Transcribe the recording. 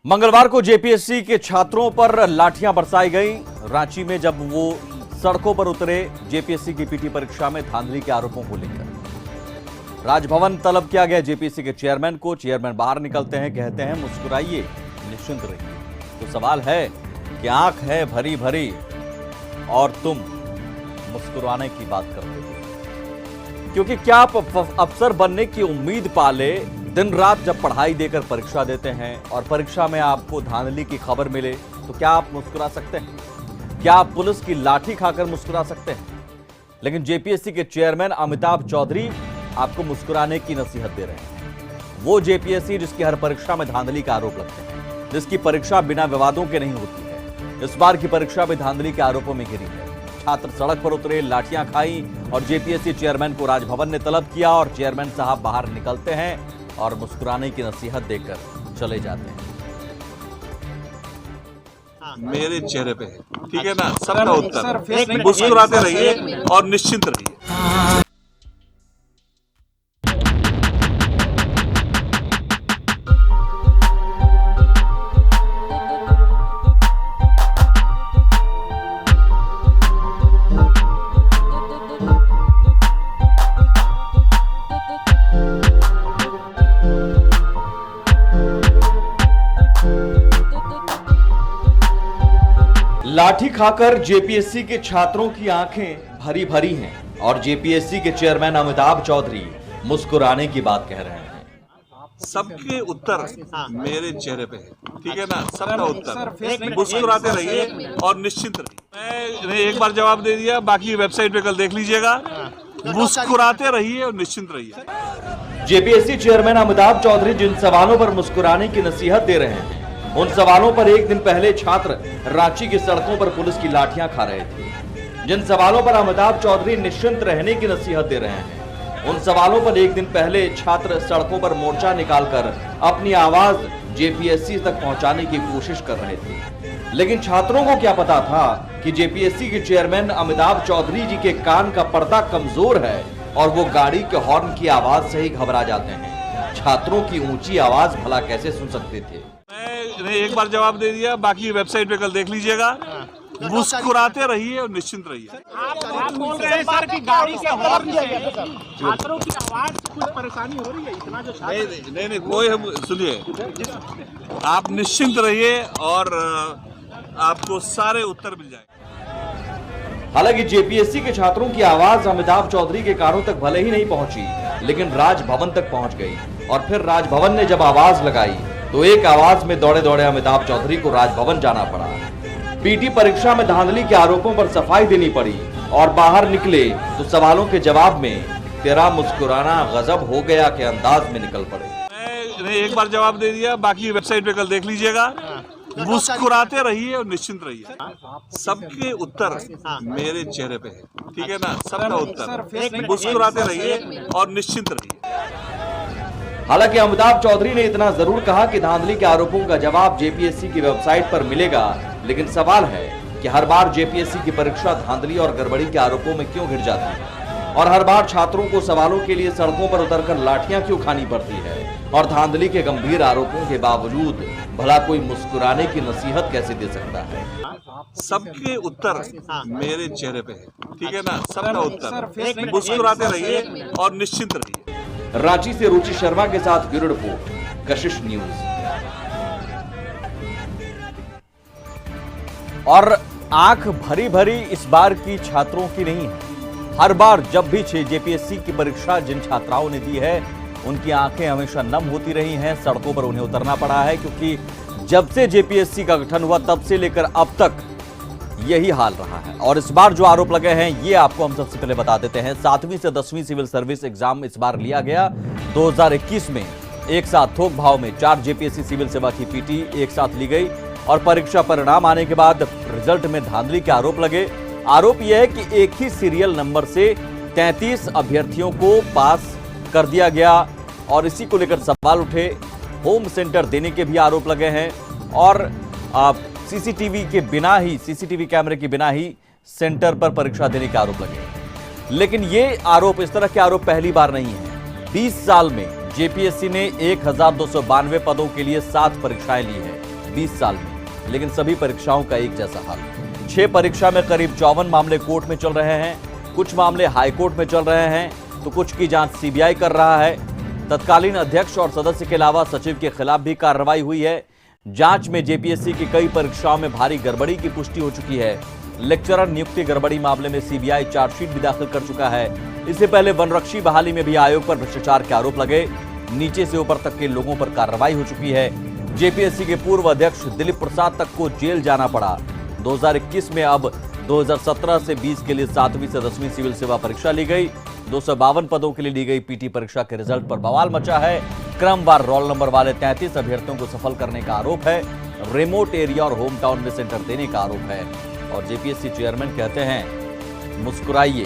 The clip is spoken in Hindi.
मंगलवार को जेपीएससी के छात्रों पर लाठियां बरसाई गई। रांची में जब वो सड़कों पर उतरे जेपीएससी की पीटी परीक्षा में धांधली के आरोपों को लेकर राजभवन तलब किया गया जेपीएससी के चेयरमैन को। चेयरमैन बाहर निकलते हैं, कहते हैं मुस्कुराइए, निश्चिंत रहिए। तो सवाल है कि आंख है भरी भरी और तुम मुस्कुराने की बात करते हो, क्योंकि क्या आप अफसर बनने की उम्मीद पाले दिन रात जब पढ़ाई देकर परीक्षा देते हैं और परीक्षा में आपको धांधली की खबर मिले तो क्या आप मुस्कुरा सकते हैं? क्या आप पुलिस की लाठी खाकर मुस्कुरा सकते हैं? लेकिन जेपीएससी के चेयरमैन अमिताभ चौधरी आपको मुस्कुराने की नसीहत दे रहे हैं। वो जेपीएससी जिसकी हर परीक्षा में धांधली का आरोप लगते हैं, जिसकी परीक्षा बिना विवादों के नहीं होती है, इस बार की परीक्षा भी धांधली के आरोपों में घिरी है। छात्र सड़क पर उतरे, लाठियां खाई और जेपीएससी चेयरमैन को राजभवन ने तलब किया और चेयरमैन साहब बाहर निकलते हैं और मुस्कुराने की नसीहत देकर चले जाते हैं। मेरे चेहरे पे है, ठीक है ना, सबका उत्तर। मुस्कुराते रहिए और निश्चिंत रहिए। लाठी खाकर जेपीएससी के छात्रों की आंखें भरी भरी हैं और जेपीएससी के चेयरमैन अमिताभ चौधरी मुस्कुराने की बात कह रहे हैं। सबके उत्तर मेरे चेहरे पे है, ठीक है ना, सबका उत्तर। मुस्कुराते रहिए और निश्चिंत रहिए। मैंने एक बार जवाब दे दिया, बाकी वेबसाइट पे कल देख लीजिएगा। मुस्कुराते रहिए और निश्चिंत रहिए। जेपीएससी चेयरमैन अमिताभ चौधरी जिन सवालों पर मुस्कुराने की नसीहत दे रहे हैं, उन सवालों पर एक दिन पहले छात्र रांची की सड़कों पर पुलिस की लाठियां खा रहे थे। जिन सवालों पर अमिताभ चौधरी निश्चिंत रहने की नसीहत दे रहे हैं, उन सवालों पर एक दिन पहले छात्र सड़कों पर मोर्चा निकालकर अपनी आवाज जेपीएससी तक पहुंचाने की कोशिश कर रहे थे। लेकिन छात्रों को क्या पता था कि जेपीएससी के चेयरमैन अमिताभ चौधरी जी के कान का पर्दा कमजोर है और वो गाड़ी के हॉर्न की आवाज से ही घबरा जाते हैं। छात्रों की ऊंची आवाज भला कैसे सुन सकते थे? मैंने एक बार जवाब दे दिया, बाकी वेबसाइट पे कल देख लीजिएगा। मुस्कुराते रहिए और निश्चिंत रहिए। आप बोल रहे हैं सर कि गाड़ी के हॉर्न से छात्रों की आवाज से कुछ परेशानी हो रही है? इतना जो नहीं, कोई, हम सुनिए, आप निश्चिंत रहिए और आपको सारे उत्तर मिल जाएंगे। हालांकि जेपीएससी के छात्रों की आवाज अमिताभ चौधरी के कानों तक भले ही नहीं पहुंची, लेकिन राजभवन तक पहुंच गई। और फिर राजभवन ने जब आवाज लगाई तो एक आवाज में दौड़े दौड़े अमिताभ चौधरी को राजभवन जाना पड़ा। पीटी परीक्षा में धांधली के आरोपों पर सफाई देनी पड़ी और बाहर निकले तो सवालों के जवाब में तेरा मुस्कुराना गजब हो गया के अंदाज में निकल पड़े। मैंने एक बार जवाब दे दिया, बाकी वेबसाइट पे कल देख लीजिएगा। मुस्कुराते रहिए और निश्चिंत रहिए। सबके उत्तर मेरे चेहरे पे है, ठीक है ना, सबका उत्तर। मुस्कुराते रहिए और निश्चिंत रहिए। हालांकि अमिताभ चौधरी ने इतना जरूर कहा कि धांधली के आरोपों का जवाब जेपीएससी की वेबसाइट पर मिलेगा, लेकिन सवाल है कि हर बार जेपीएससी की परीक्षा धांधली और गड़बड़ी के आरोपों में क्यों घिर जाती है और हर बार छात्रों को सवालों के लिए सड़कों पर उतरकर लाठियां क्यों खानी पड़ती है और धांधली के गंभीर आरोपों के बावजूद भला कोई मुस्कुराने की नसीहत कैसे दे सकता है? सबके उत्तर मेरे चेहरे पे है, ठीक है ना, सबका उत्तर। मुस्कुराते रहिए और निश्चिंत रहिए। रांची से रुचि शर्मा के साथ ब्यूरो रिपोर्ट, कशिश न्यूज। और आंख भरी भरी इस बार की छात्रों की नहीं है। हर बार जब भी जेपीएससी की परीक्षा जिन छात्राओं ने दी है, उनकी आंखें हमेशा नम होती रही हैं। सड़कों पर उन्हें उतरना पड़ा है, क्योंकि जब से जेपीएससी का गठन हुआ तब से लेकर अब तक यही हाल रहा है। और इस बार जो आरोप लगे हैं ये आपको हम सबसे पहले बता देते हैं। 7वीं से 10वीं सिविल सर्विस एग्जाम इस बार लिया गया। 2021 में एक साथ थोक भाव में 4 जेपीएससी सिविल सेवा की पीटी एक साथ ली गई और परीक्षा परिणाम आने के बाद रिजल्ट में धांधली के आरोप लगे। आरोप यह है कि एक ही सीरियल नंबर से 33 अभ्यर्थियों को पास कर दिया गया और इसी को लेकर सवाल उठे। होम सेंटर देने के भी आरोप लगे हैं और सीसीटीवी कैमरे के बिना ही सेंटर पर परीक्षा देने के आरोप लगे। लेकिन ये आरोप, इस तरह के आरोप पहली बार नहीं है। 20 साल में जेपीएससी ने 1292 पदों के लिए 7 परीक्षाएं ली है। 20 साल में, लेकिन सभी परीक्षाओं का एक जैसा हाल। 6 परीक्षा में करीब 54 मामले कोर्ट में चल रहे हैं, कुछ मामले हाई कोर्ट में चल रहे हैं, तो कुछ की जांच सीबीआई कर रहा है। तत्कालीन अध्यक्ष और सदस्य के अलावा सचिव के खिलाफ भी कार्रवाई हुई है। जांच में जेपीएससी की कई परीक्षाओं में भारी गड़बड़ी की पुष्टि हो चुकी है। लेक्चरर नियुक्ति गड़बड़ी मामले में सीबीआई चार्जशीट भी दाखिल कर चुका है। इससे पहले वनरक्षी बहाली में भी आयोग पर भ्रष्टाचार के आरोप लगे। नीचे से ऊपर तक के लोगों पर कार्रवाई हो चुकी है। जेपीएससी के पूर्व अध्यक्ष दिलीप प्रसाद तक को जेल जाना पड़ा। 2021 में अब 2017 से 20 के लिए 7वीं से 10वीं सिविल सेवा परीक्षा ली गई। 252 पदों के लिए ली गई पीटी परीक्षा के रिजल्ट पर बवाल मचा है। क्रमवार रोल नंबर वाले 33 अभ्यर्थियों को सफल करने का आरोप है। रिमोट एरिया और होम टाउन में सेंटर देने का आरोप है। और जेपीएससी चेयरमैन कहते हैं, मुस्कुराइए,